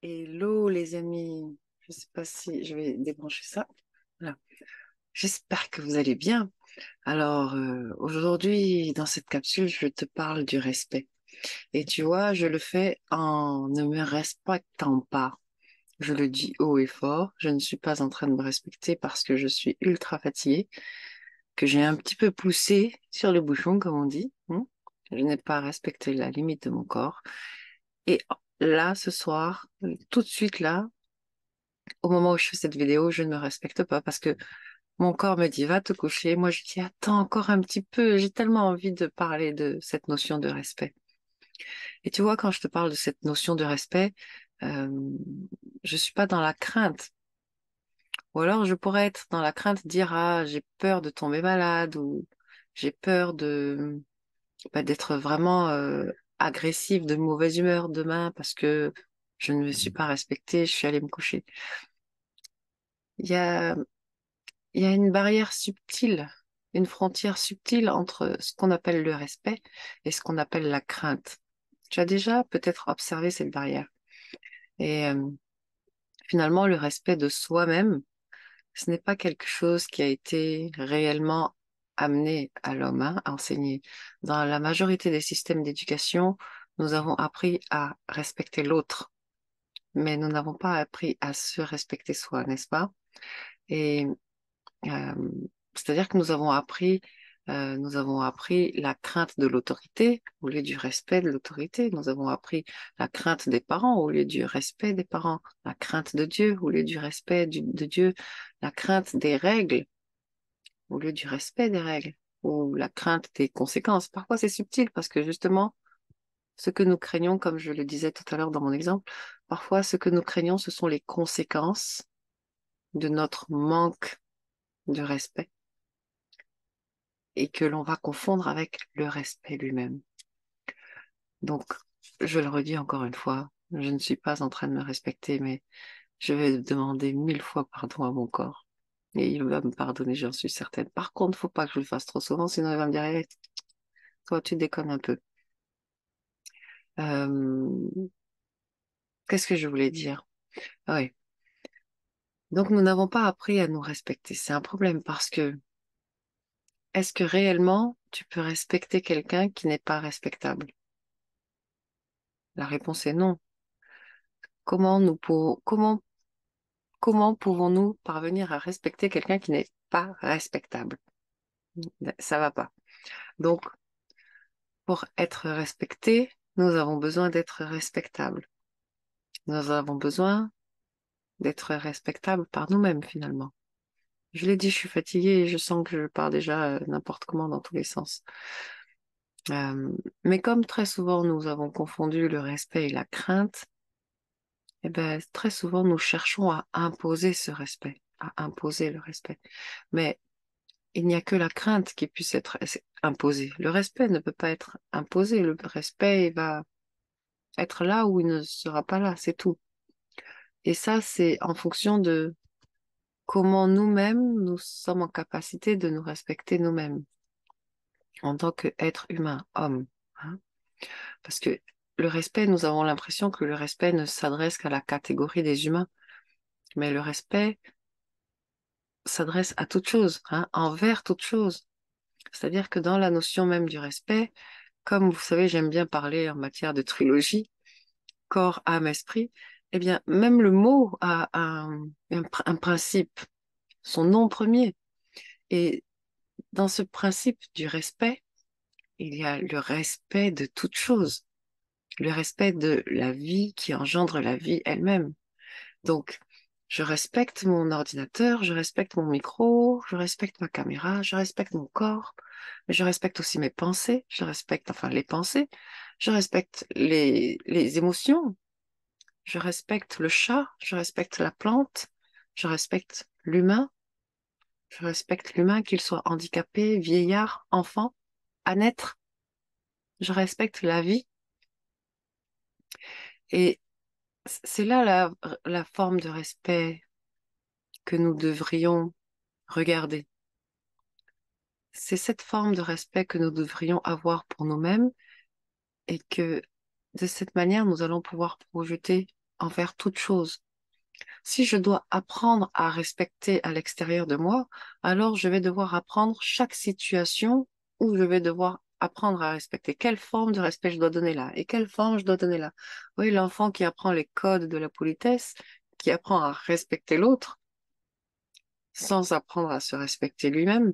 Hello les amis, je sais pas si je vais débrancher ça. Voilà. J'espère que vous allez bien. Alors aujourd'hui, dans cette capsule, je te parle du respect. Et tu vois, je le fais en ne me respectant pas. Je le dis haut et fort, je ne suis pas en train de me respecter parce que je suis ultra fatiguée, que j'ai un petit peu poussé sur le bouchon, comme on dit. Je n'ai pas respecté la limite de mon corps. Et là, ce soir, tout de suite là, au moment où je fais cette vidéo, je ne me respecte pas parce que mon corps me dit va te coucher. Moi, je dis attends encore un petit peu. J'ai tellement envie de parler de cette notion de respect. Et tu vois, quand je te parle de cette notion de respect, euh, je suis pas dans la crainte. Ou alors, je pourrais être dans la crainte de dire ah j'ai peur de tomber malade ou j'ai peur de d'être vraiment agressive, de mauvaise humeur demain parce que je ne me suis pas respectée. Je suis allée me coucher. Il y a Il y a une barrière subtile, une frontière subtile entre ce qu'on appelle le respect et ce qu'on appelle la crainte. Tu as déjà peut-être observé cette barrière. Et finalement, le respect de soi-même, ce n'est pas quelque chose qui a été réellement amené à l'homme, hein, à enseigner. Dans la majorité des systèmes d'éducation, nous avons appris à respecter l'autre, mais nous n'avons pas appris à se respecter soi, n'est-ce pas? Et Euh, c'est-à-dire que nous avons appris la crainte de l'autorité au lieu du respect de l'autorité. Nous avons appris la crainte des parents au lieu du respect des parents, la crainte de Dieu au lieu du respect de Dieu, la crainte des règles au lieu du respect des règles, ou la crainte des conséquences. Parfois, c'est subtil parce que justement, ce que nous craignons, comme je le disais tout à l'heure dans mon exemple, parfois, ce que nous craignons, ce sont les conséquences de notre manque de respect et que l'on va confondre avec le respect lui-même. Donc, je le redis encore une fois, je ne suis pas en train de me respecter, mais je vais demander 1000 fois pardon à mon corps. Et il va me pardonner, j'en suis certaine. Par contre, faut pas que je le fasse trop souvent, sinon il va me dire, hey, toi, tu déconnes un peu. Euh, qu'est-ce que je voulais dire? Ah oui. Donc, nous n'avons pas appris à nous respecter. C'est un problème parce que, est-ce que réellement tu peux respecter quelqu'un qui n'est pas respectable? La réponse est non. Comment pouvons-nous parvenir à respecter quelqu'un qui n'est pas respectable? Ça va pas. Donc, pour être respecté, nous avons besoin d'être respectables. Nous avons besoin d'être respectables par nous-mêmes, finalement. Je l'ai dit, je suis fatiguée et je sens que je pars déjà n'importe comment dans tous les sens. Euh, mais comme très souvent nous avons confondu le respect et la crainte, eh ben, très souvent nous cherchons à imposer ce respect, à imposer le respect. Mais il n'y a que la crainte qui puisse être imposée. Le respect ne peut pas être imposé. Le respect il va être là ou il ne sera pas là, c'est tout. Et ça, c'est en fonction de comment nous-mêmes, nous sommes en capacité de nous respecter nous-mêmes en tant qu'être humain, homme, hein. Parce que le respect, nous avons l'impression que le respect ne s'adresse qu'à la catégorie des humains, mais le respect s'adresse à toute chose, hein, envers toute chose. C'est-à-dire que dans la notion même du respect, comme vous savez, j'aime bien parler en matière de trilogie, corps, âme, esprit, eh bien, même le mot a un principe, son nom premier. Et dans ce principe du respect, il y a le respect de toute chose, le respect de la vie qui engendre la vie elle-même. Donc, je respecte mon ordinateur, je respecte mon micro, je respecte ma caméra, je respecte mon corps, mais je respecte aussi mes pensées, je respecte enfin les pensées, je respecte les émotions, je respecte le chat, je respecte la plante, je respecte l'humain, je respecte l'humain, qu'il soit handicapé, vieillard, enfant, à naître, je respecte la vie. Et c'est là la forme de respect que nous devrions regarder. C'est cette forme de respect que nous devrions avoir pour nous-mêmes et que de cette manière, nous allons pouvoir projeter envers toute chose. Si je dois apprendre à respecter à l'extérieur de moi, alors je vais devoir apprendre chaque situation où je vais devoir apprendre à respecter. Quelle forme de respect je dois donner là et quelle forme je dois donner là. Oui, l'enfant qui apprend les codes de la politesse, qui apprend à respecter l'autre sans apprendre à se respecter lui-même,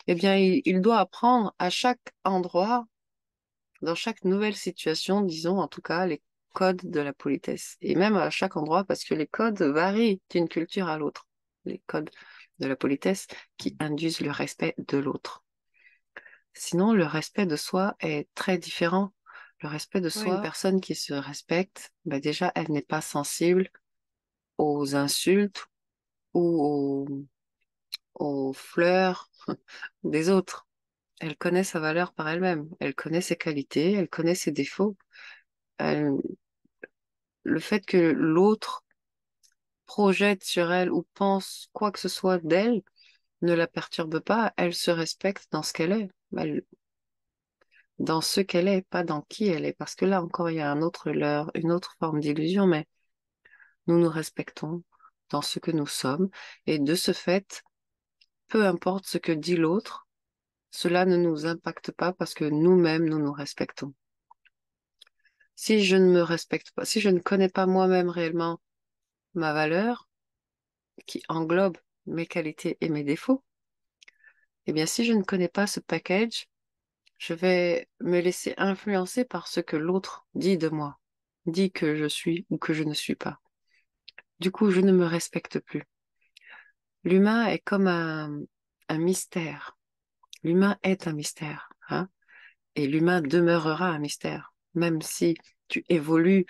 eh bien, il doit apprendre à chaque endroit, dans chaque nouvelle situation, disons en tout cas, les codes de la politesse. Et même à chaque endroit, parce que les codes varient d'une culture à l'autre. Les codes de la politesse qui induisent le respect de l'autre. Sinon, le respect de soi est très différent. Le respect de soi, une personne qui se respecte, ben déjà, elle n'est pas sensible aux insultes ou aux fleurs des autres. Elle connaît sa valeur par elle-même. Elle connaît ses qualités, elle connaît ses défauts. Elle- Le fait que l'autre projette sur elle ou pense quoi que ce soit d'elle ne la perturbe pas. Elle se respecte dans ce qu'elle est. Dans ce qu'elle est, pas dans qui elle est. Parce que là encore, il y a un autre leurre, une autre forme d'illusion, mais nous nous respectons dans ce que nous sommes. Et de ce fait, peu importe ce que dit l'autre, cela ne nous impacte pas parce que nous-mêmes, nous nous respectons. Si je ne me respecte pas, si je ne connais pas moi-même réellement ma valeur, qui englobe mes qualités et mes défauts, eh bien, si je ne connais pas ce package, je vais me laisser influencer par ce que l'autre dit de moi, dit que je suis ou que je ne suis pas. Du coup, je ne me respecte plus. L'humain est comme un mystère. L'humain est un mystère, hein, et l'humain demeurera un mystère. Même si tu évolues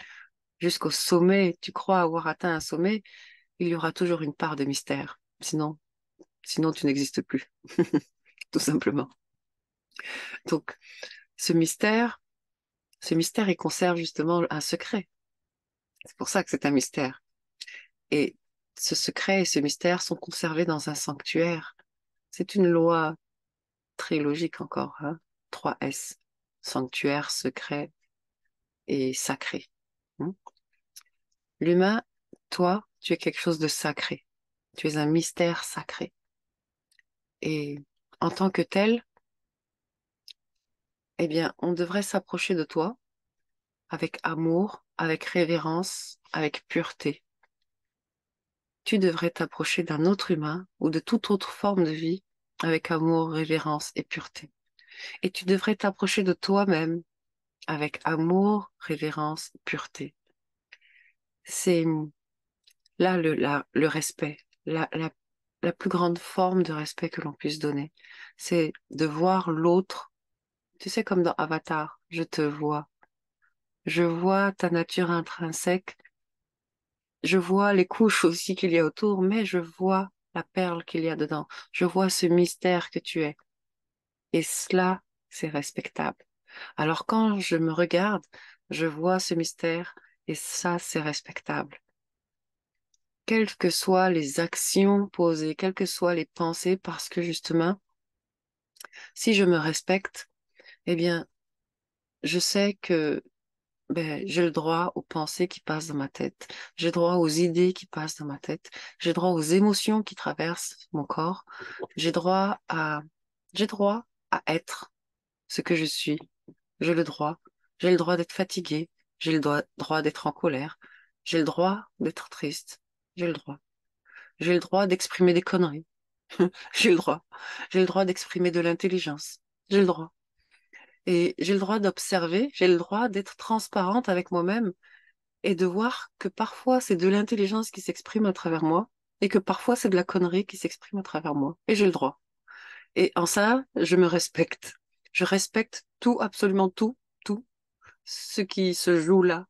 jusqu'au sommet, tu crois avoir atteint un sommet, il y aura toujours une part de mystère. Sinon tu n'existes plus, tout simplement. Donc, ce mystère, ce mystère, il conserve justement un secret. C'est pour ça que c'est un mystère. Et ce secret et ce mystère sont conservés dans un sanctuaire. C'est une loi très logique encore, hein. 3S. Sanctuaire, secret et sacré. Hmm. L'humain, toi, tu es quelque chose de sacré. Tu es un mystère sacré. Et en tant que tel, eh bien, on devrait s'approcher de toi avec amour, avec révérence, avec pureté. Tu devrais t'approcher d'un autre humain ou de toute autre forme de vie avec amour, révérence et pureté. Et tu devrais t'approcher de toi-même avec amour, révérence, pureté. C'est là le respect, la plus grande forme de respect que l'on puisse donner. C'est de voir l'autre. Tu sais, comme dans Avatar, je te vois. Je vois ta nature intrinsèque. Je vois les couches aussi qu'il y a autour, mais je vois la perle qu'il y a dedans. Je vois ce mystère que tu es. Et cela, c'est respectable. Alors quand je me regarde, je vois ce mystère et ça, c'est respectable. Quelles que soient les actions posées, quelles que soient les pensées, parce que justement, si je me respecte, eh bien, je sais que j'ai le droit aux pensées qui passent dans ma tête, j'ai le droit aux idées qui passent dans ma tête, j'ai le droit aux émotions qui traversent mon corps, j'ai droit à, j'ai droit à être ce que je suis. J'ai le droit. J'ai le droit d'être fatigué. J'ai le droit d'être en colère. J'ai le droit d'être triste. J'ai le droit. J'ai le droit d'exprimer des conneries. J'ai le droit. J'ai le droit d'exprimer de l'intelligence. J'ai le droit. Et j'ai le droit d'observer. J'ai le droit d'être transparente avec moi-même et de voir que parfois c'est de l'intelligence qui s'exprime à travers moi et que parfois c'est de la connerie qui s'exprime à travers moi. Et j'ai le droit. Et en ça, je me respecte. Je respecte tout, absolument tout, tout ce qui se joue là.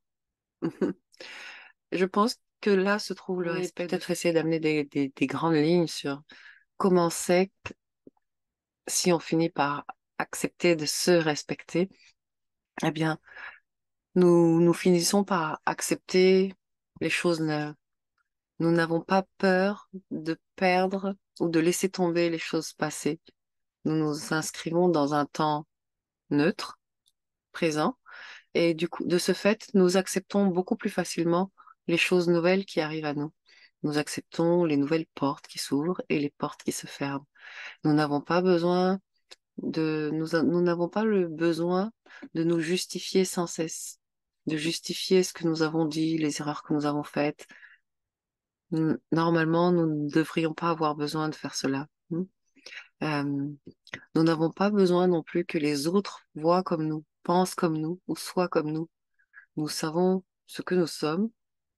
Je pense que là se trouve le respect. Peut-être essayer d'amener des grandes lignes sur comment c'est que si on finit par accepter de se respecter, eh bien, nous finissons par accepter les choses neuves. Nous n'avons pas peur de perdre ou de laisser tomber les choses passées. Nous nous inscrivons dans un temps neutre, présent, et du coup, de ce fait, nous acceptons beaucoup plus facilement les choses nouvelles qui arrivent à nous. Nous acceptons les nouvelles portes qui s'ouvrent et les portes qui se ferment. Nous n'avons pas besoin nous n'avons pas le besoin de nous justifier sans cesse, de justifier ce que nous avons dit, les erreurs que nous avons faites. Normalement, nous ne devrions pas avoir besoin de faire cela. Euh, Nous n'avons pas besoin non plus que les autres voient comme nous, pensent comme nous ou soient comme nous. Nous savons ce que nous sommes.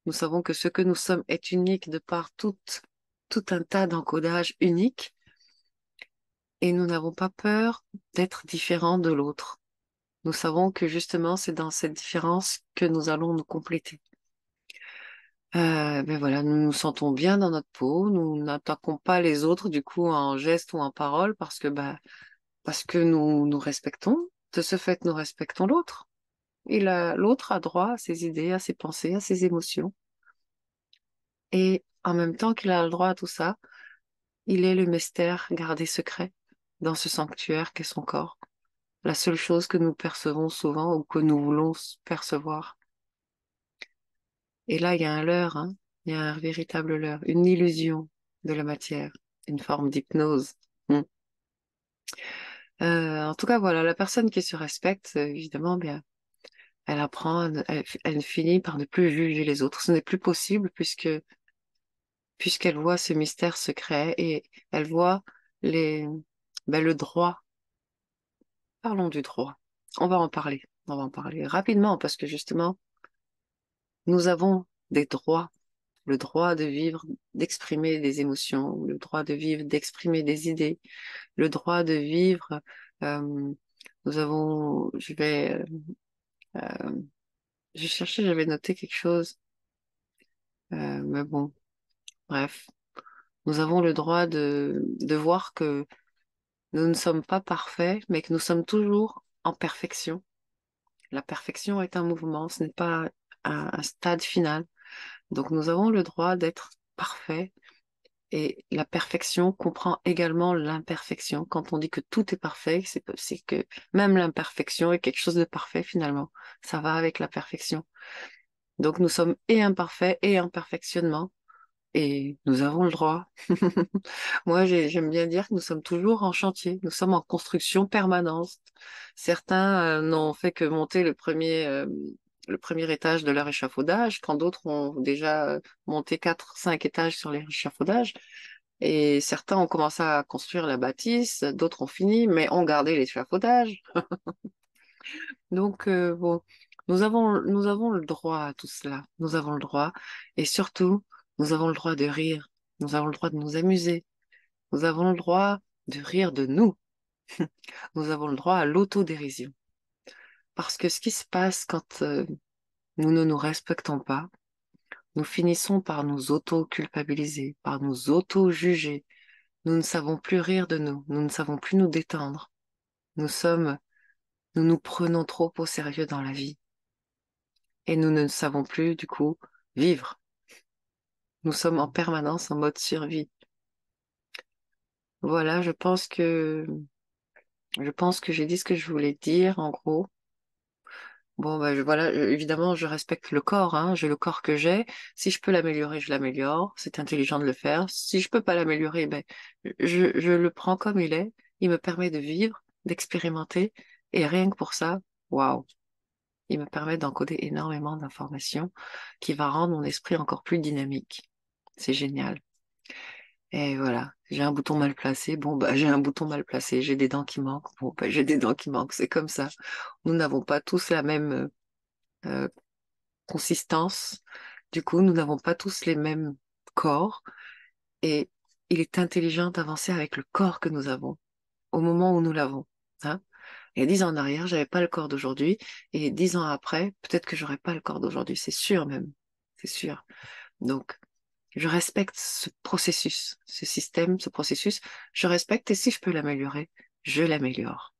Nous savons que ce que nous sommes est unique de par tout un tas d'encodages uniques et nous n'avons pas peur d'être différents de l'autre. Nous savons que justement, c'est dans cette différence que nous allons nous compléter. Ben voilà, nous nous sentons bien dans notre peau, nous n'attaquons pas les autres du coup en geste ou en parole parce que nous nous respectons. De ce fait, nous respectons l'autre. L'autre a droit à ses idées, à ses pensées, à ses émotions. Et en même temps qu'il a le droit à tout ça, il est le mystère gardé secret dans ce sanctuaire qu'est son corps. La seule chose que nous percevons souvent ou que nous voulons percevoir. Et là, il y a un leurre, hein. Il y a un véritable leurre, une illusion de la matière, une forme d'hypnose. Hmm. En tout cas, voilà, la personne qui se respecte, évidemment, bien, elle apprend, elle finit par ne plus juger les autres. Ce n'est plus possible puisqu'elle voit ce mystère secret et elle voit les, le droit. Parlons du droit. On va en parler. On va en parler rapidement parce que justement, nous avons des droits. Le droit de vivre, d'exprimer des émotions, le droit de vivre, d'exprimer des idées, le droit de vivre. euh, Nous avons, j'ai cherché, j'avais noté quelque chose, mais bon, bref. Nous avons le droit de voir que nous ne sommes pas parfaits, mais que nous sommes toujours en perfection. La perfection est un mouvement, ce n'est pas un stade final. Donc nous avons le droit d'être parfaits. Et la perfection comprend également l'imperfection. Quand on dit que tout est parfait, c'est que même l'imperfection est quelque chose de parfait finalement. Ça va avec la perfection. Donc nous sommes et imparfaits et en perfectionnement. Et nous avons le droit. Moi, j'aime bien dire que nous sommes toujours en chantier. Nous sommes en construction permanente. Certains n'ont fait que monter le premier étage de leur échafaudage, quand d'autres ont déjà monté 4, 5 étages sur les échafaudages. Et certains ont commencé à construire la bâtisse, d'autres ont fini, mais ont gardé l'échafaudage. Donc, bon, nous avons le droit à tout cela. Nous avons le droit. Et surtout, nous avons le droit de rire. Nous avons le droit de nous amuser. Nous avons le droit de rire de nous. Nous avons le droit à l'autodérision. Parce que ce qui se passe quand nous ne nous respectons pas, nous finissons par nous auto-culpabiliser, par nous auto-juger. Nous ne savons plus rire de nous. Nous ne savons plus nous détendre. Nous sommes, nous nous prenons trop au sérieux dans la vie. Et nous ne savons plus, du coup, vivre. Nous sommes en permanence en mode survie. Voilà, je pense que j'ai dit ce que je voulais dire, en gros. Bon, bah, voilà, évidemment, je respecte le corps, hein, j'ai le corps que j'ai. Si je peux l'améliorer, je l'améliore. C'est intelligent de le faire. Si je peux pas l'améliorer, ben, je le prends comme il est. Il me permet de vivre, d'expérimenter. Et rien que pour ça, waouh, il me permet d'encoder énormément d'informations qui va rendre mon esprit encore plus dynamique. C'est génial. Et voilà, j'ai un bouton mal placé. Bon, bah, j'ai un bouton mal placé. J'ai des dents qui manquent. Bon, bah, j'ai des dents qui manquent. C'est comme ça. Nous n'avons pas tous la même euh, consistance. Du coup, nous n'avons pas tous les mêmes corps. Et il est intelligent d'avancer avec le corps que nous avons au moment où nous l'avons. Hein. Il y a 10 ans en arrière, j'avais pas le corps d'aujourd'hui. Et 10 ans après, peut-être que j'aurai pas le corps d'aujourd'hui. C'est sûr même. C'est sûr. Donc, je respecte ce processus, ce système, ce processus. Je respecte et si je peux l'améliorer, je l'améliore.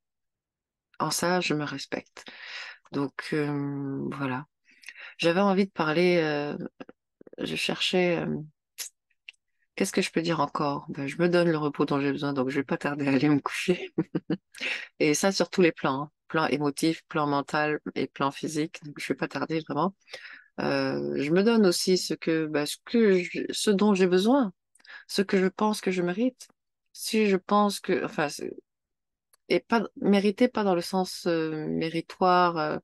En ça, je me respecte. Donc, voilà. J'avais envie de parler, je cherchais, qu'est-ce que je peux dire encore? Ben, je me donne le repos dont j'ai besoin, donc je vais pas tarder à aller me coucher. Et ça sur tous les plans, hein. Plan émotif, plan mental et plan physique. Donc, je vais pas tarder vraiment. Je me donne aussi ce dont j'ai besoin, ce que je pense que je mérite. Si je pense que, enfin, et pas mériter, pas dans le sens méritoire,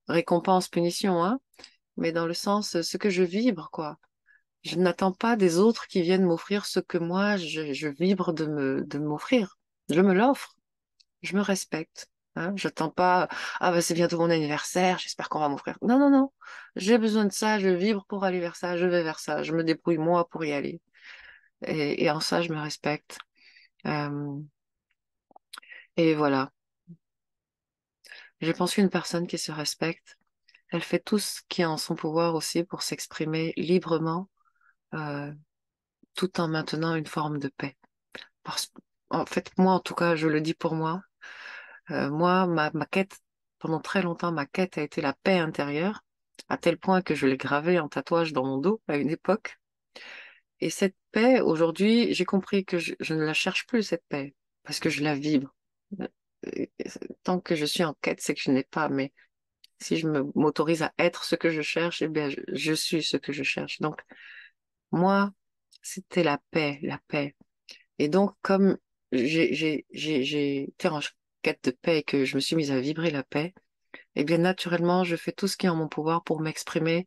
récompense, punition, hein, mais dans le sens ce que je vibre, quoi. Je n'attends pas des autres qui viennent m'offrir ce que moi je vibre de m'offrir. Je me l'offre, je me respecte. Hein. J'attends pas, ah bah c'est bientôt mon anniversaire, j'espère qu'on va m'offrir. Non, non, non. J'ai besoin de ça, je vibre pour aller vers ça, je vais vers ça, je me débrouille moi pour y aller. Et en ça, je me respecte. Euh, et voilà. Je pense qu'une personne qui se respecte, elle fait tout ce qui est en son pouvoir aussi pour s'exprimer librement, euh, tout en maintenant une forme de paix. Parce, en fait, moi, en tout cas, je le dis pour moi. Moi, ma quête, pendant très longtemps, ma quête a été la paix intérieure, à tel point que je l'ai gravée en tatouage dans mon dos à une époque. Et cette paix, aujourd'hui, j'ai compris que je ne la cherche plus, cette paix, parce que je la vibre. Et tant que je suis en quête, c'est que je n'ai pas, mais si m'autorise à être ce que je cherche, eh bien, je suis ce que je cherche. Donc, moi, c'était la paix, la paix. Et donc, comme j'ai été en quête de paix et que je me suis mise à vibrer la paix, eh bien, naturellement, je fais tout ce qui est en mon pouvoir pour m'exprimer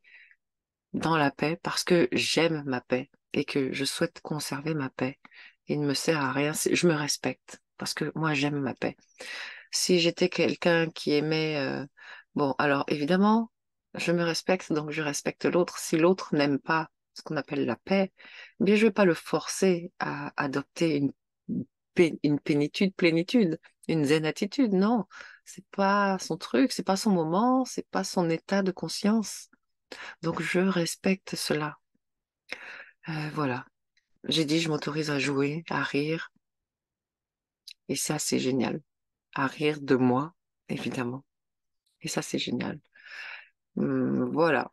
dans la paix parce que j'aime ma paix et que je souhaite conserver ma paix. Il ne me sert à rien, je me respecte parce que moi, j'aime ma paix. Si j'étais quelqu'un qui aimait, bon, alors évidemment, je me respecte, donc je respecte l'autre. Si l'autre n'aime pas ce qu'on appelle la paix, eh bien, je vais pas le forcer à adopter une plénitude, une zen attitude. Non, c'est pas son truc, c'est pas son moment, c'est pas son état de conscience. Donc, je respecte cela. Voilà. J'ai dit, je m'autorise à jouer, à rire, et ça, c'est génial. À rire de moi, évidemment. Et ça, c'est génial. Voilà.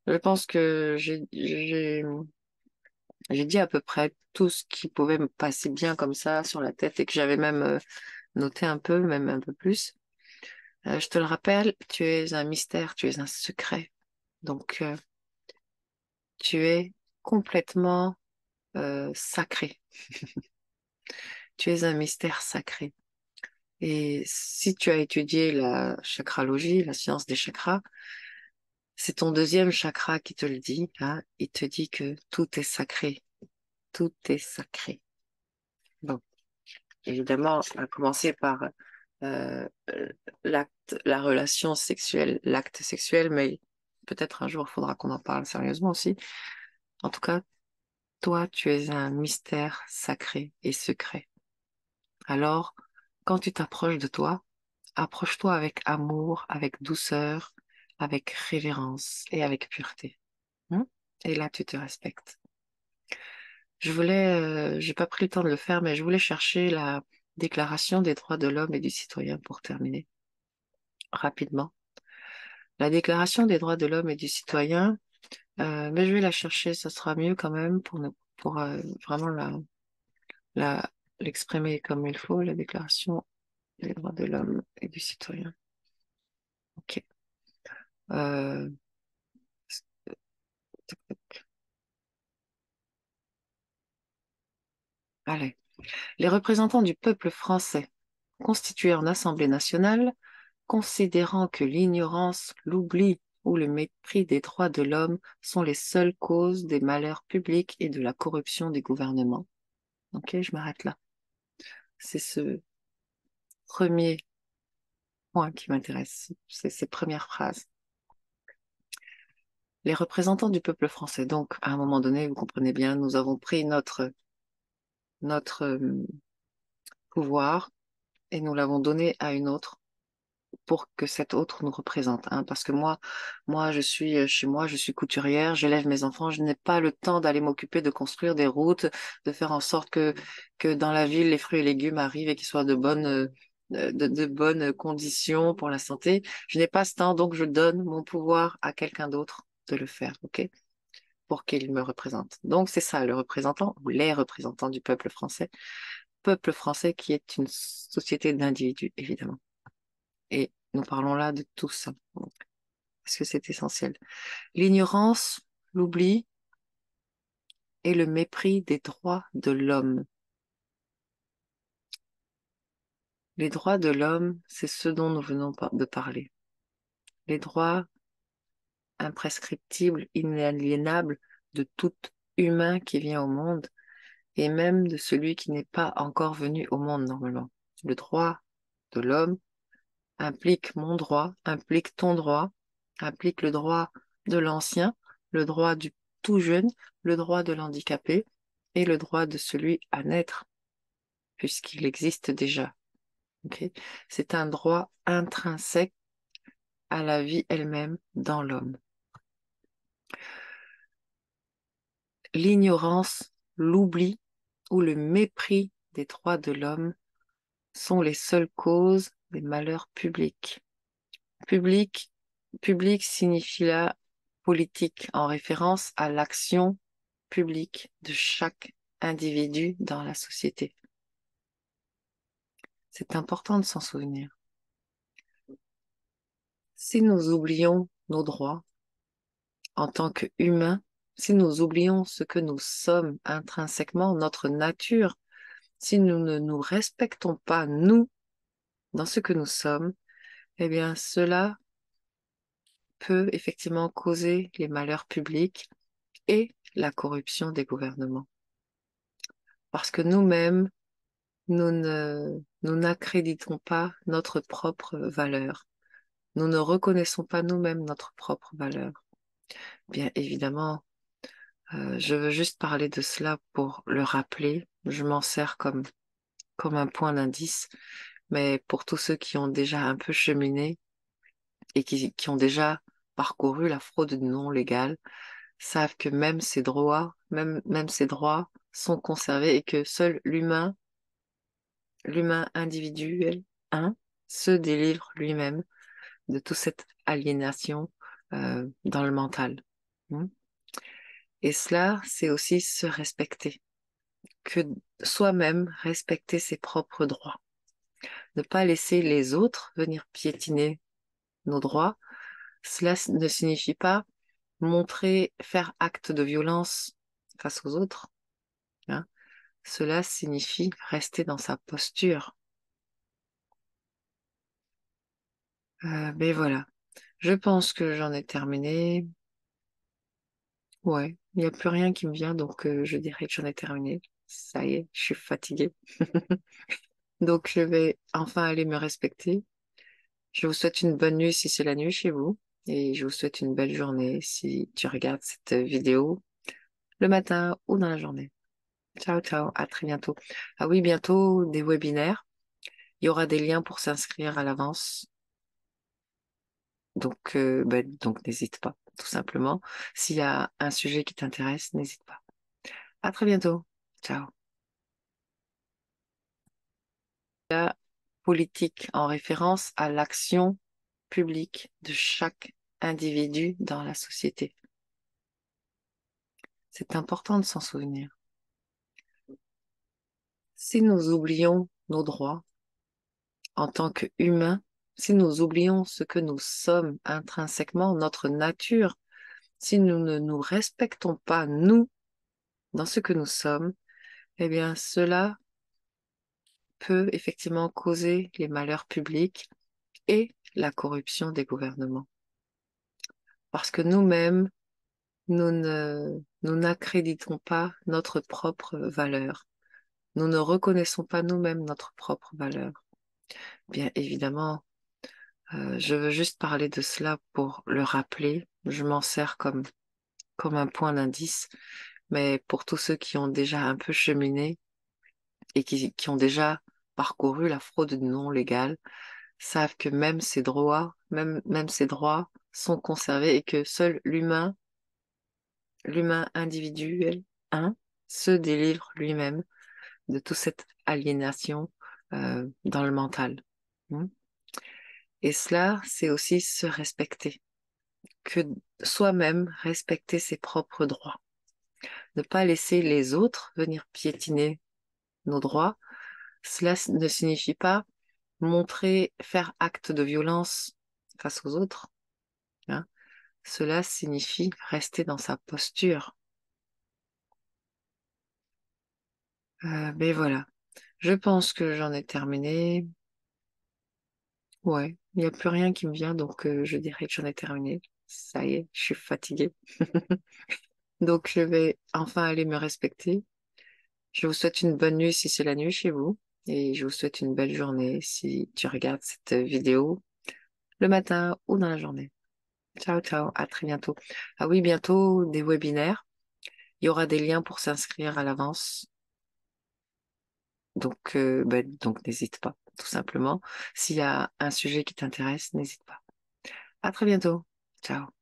Je pense que j'ai dit à peu près tout ce qui pouvait me passer bien comme ça sur la tête et que j'avais même noté un peu, même un peu plus. Je te le rappelle, tu es un mystère, tu es un secret. Donc, tu es complètement sacré. Tu es un mystère sacré. Et si tu as étudié la chakralogie, la science des chakras, c'est ton deuxième chakra qui te le dit, hein. Il te dit que tout est sacré. Tout est sacré. Bon, évidemment, à commencer par euh, la relation sexuelle, l'acte sexuel, mais peut-être un jour, il faudra qu'on en parle sérieusement aussi. En tout cas, toi, tu es un mystère sacré et secret. Alors, quand tu t'approches de toi, approche-toi avec amour, avec douceur, avec révérence et avec pureté. Hmm. Et là, tu te respectes. J'ai pas pris le temps de le faire, mais je voulais chercher la Déclaration des droits de l'homme et du citoyen pour terminer rapidement. La Déclaration des droits de l'homme et du citoyen, mais je vais la chercher, ça sera mieux quand même pour vraiment la, l'exprimer comme il faut, la Déclaration des droits de l'homme et du citoyen. Ok. Euh, allez. Les représentants du peuple français, constitués en Assemblée nationale, considérant que l'ignorance, l'oubli ou le mépris des droits de l'homme sont les seules causes des malheurs publics et de la corruption des gouvernements. Ok, je m'arrête là. C'est ce premier point qui m'intéresse, c'est ces premières phrases. Les représentants du peuple français. Donc, à un moment donné, vous comprenez bien, nous avons pris notre pouvoir et nous l'avons donné à une autre pour que cet autre nous représente, hein. Parce que moi, je suis chez moi, je suis couturière, j'élève mes enfants, je n'ai pas le temps d'aller m'occuper de construire des routes, de faire en sorte que dans la ville, les fruits et légumes arrivent et qu'ils soient de bonnes conditions pour la santé. Je n'ai pas ce temps, donc je donne mon pouvoir à quelqu'un d'autre de le faire, ok? Pour qu'il me représente. Donc c'est ça, le représentant ou les représentants du peuple français. Peuple français qui est une société d'individus, évidemment. Et nous parlons là de tous. parce que c'est essentiel. L'ignorance, l'oubli et le mépris des droits de l'homme. Les droits de l'homme, c'est ce dont nous venons de parler. Les droits imprescriptibles, inaliénables de tout humain qui vient au monde et même de celui qui n'est pas encore venu au monde normalement. Le droit de l'homme implique mon droit, implique ton droit, implique le droit de l'ancien, le droit du tout jeune, le droit de l'handicapé et le droit de celui à naître, puisqu'il existe déjà. Ok. C'est un droit intrinsèque à la vie elle-même dans l'homme. L'ignorance, l'oubli ou le mépris des droits de l'homme sont les seules causes des malheurs publics. Public, public signifie là politique en référence à l'action publique de chaque individu dans la société. C'est important de s'en souvenir. Si nous oublions nos droits en tant qu'humains, si nous oublions ce que nous sommes intrinsèquement, notre nature, si nous ne nous respectons pas, nous, dans ce que nous sommes, eh bien, cela peut effectivement causer les malheurs publics et la corruption des gouvernements. Parce que nous-mêmes, nous n'accréditons pas notre propre valeur. Nous ne reconnaissons pas nous-mêmes notre propre valeur. Bien évidemment, je veux juste parler de cela pour le rappeler. Je m'en sers comme un point d'indice, mais pour tous ceux qui ont déjà un peu cheminé et qui ont déjà parcouru la fraude non légale, savent que même ces droits sont conservés et que seul l'humain individuel, se délivre lui-même de toute cette aliénation dans le mental. Hmm. Et cela, c'est aussi se respecter, que soi-même respecter ses propres droits. Ne pas laisser les autres venir piétiner nos droits. Cela ne signifie pas faire acte de violence face aux autres, hein. Cela signifie rester dans sa posture. Mais voilà, je pense que j'en ai terminé. Ouais, il n'y a plus rien qui me vient, donc je dirais que j'en ai terminé. Ça y est, je suis fatiguée. Donc je vais enfin aller me respecter. Je vous souhaite une bonne nuit si c'est la nuit chez vous. Et je vous souhaite une belle journée si tu regardes cette vidéo le matin ou dans la journée. Ciao, ciao, à très bientôt. Ah oui, bientôt des webinaires. Il y aura des liens pour s'inscrire à l'avance. Donc n'hésite pas, tout simplement. S'il y a un sujet qui t'intéresse, n'hésite pas. À très bientôt. Ciao. La politique en référence à l'action publique de chaque individu dans la société. C'est important de s'en souvenir. Si nous oublions nos droits en tant qu'humains, si nous oublions ce que nous sommes intrinsèquement, notre nature, si nous ne nous respectons pas, nous, dans ce que nous sommes, eh bien, cela peut effectivement causer les malheurs publics et la corruption des gouvernements. Parce que nous-mêmes, nous n'accréditons pas notre propre valeur. Nous ne reconnaissons pas nous-mêmes notre propre valeur. Bien évidemment, je veux juste parler de cela pour le rappeler. Je m'en sers comme un point d'indice, mais pour tous ceux qui ont déjà un peu cheminé et qui ont déjà parcouru la fraude non légale, savent que même ces droits sont conservés et que seul l'humain individuel, se délivre lui-même de toute cette aliénation dans le mental. Hmm. Et cela, c'est aussi se respecter, que soi-même respecter ses propres droits. Ne pas laisser les autres venir piétiner nos droits. Cela ne signifie pas faire acte de violence face aux autres, hein. Cela signifie rester dans sa posture. Mais voilà, je pense que j'en ai terminé. Ouais, il n'y a plus rien qui me vient, donc je dirais que j'en ai terminé. Ça y est, je suis fatiguée. Donc je vais enfin aller me respecter. Je vous souhaite une bonne nuit si c'est la nuit chez vous. Et je vous souhaite une belle journée si tu regardes cette vidéo le matin ou dans la journée. Ciao, ciao, à très bientôt. Ah oui, bientôt des webinaires. Il y aura des liens pour s'inscrire à l'avance. Donc n'hésite pas, tout simplement. S'il y a un sujet qui t'intéresse, n'hésite pas. À très bientôt. Ciao.